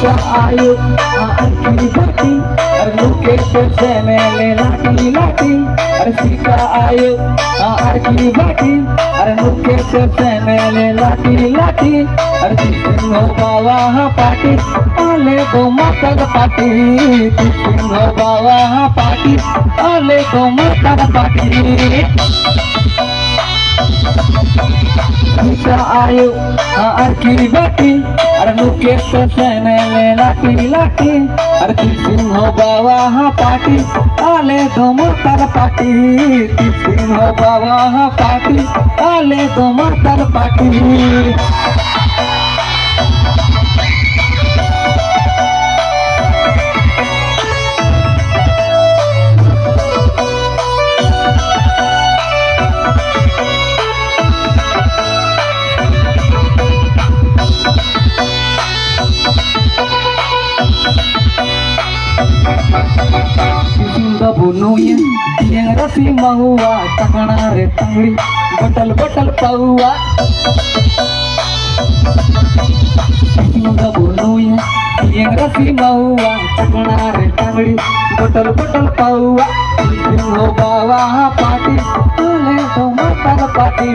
आयो की बाटी अरे लुके से मैंने लाटी लाटी अरे सीता आयो की बाटी अरे लुके से मैंने लाटी लाटी अरे सिंह बाबा पाटी आले तो माता पाटी सिंह बाबा पाटी आले तो माता पाटी आयो की बाटी अरे लुके से मैंने लाटी लाटी अरे सिंह बाबा पाटी आले तो माता पाटी सिंह बाबा पाटी आले तो माता पाटी bunuhnya yang rasi mahua takana re tangli botol botol paua bunuhnya yang rasi mahua takana re tangli botol botol paua singo bawa pati ale to matar pati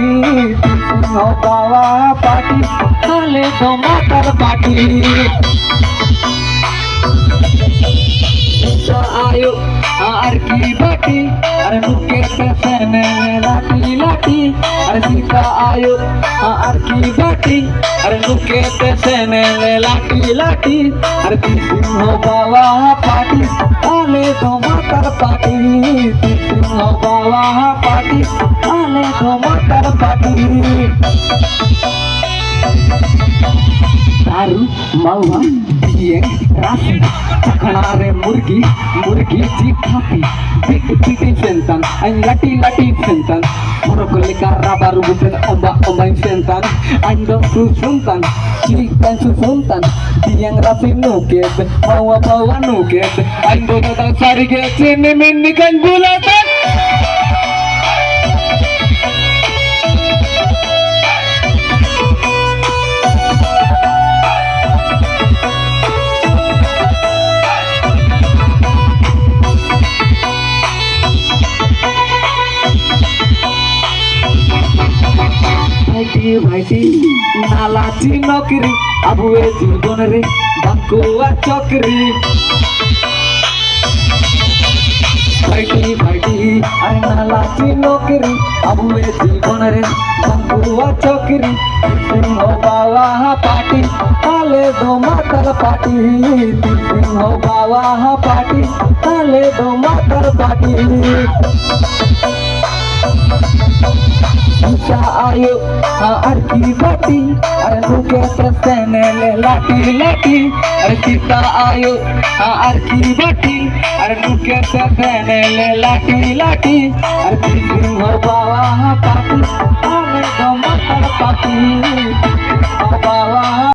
singo bawa pati ale to matar pati आयो की बाटी अरे मुके से मैंने लाटी लाटी अरे सीता आयो की बाटी अरे मुके से मैंने लाटी लाटी अरे सिंह बाबा पाटी आले तो मातर पाटी सिंह बाबा पाटी आले तो मातर पाटी तारू महुआ ये राशि चखना रे मुर्गी मुर्गी जी खाती पिट पिटी sentan ain lati lati sentan morokoli kara baru bukan ombak ombak sentan ando susuntan cikan susuntan yang rapi nuket bawa bawa nuket ando datang sari ke sini menikan bulatan भाई नालाची नौकरी अब वे जीवन रे बंकुआ चौकरी भाई भाई अरे नालाची नौकरी अब वे जीवन रे बंकुआ चौकरी सिंह बाबा पाटी आले दो मातर पाटी सिंह बाबा पाटी आले दो मातर पाटी आयो की बाटी अरे लुके से मैंने लाटी लाटी अरे सीता आयो की बाटी अरे लुके से मैंने लाटी लाटी अरे सिंह बाबा पाटी आले तो माता पाटी बाबा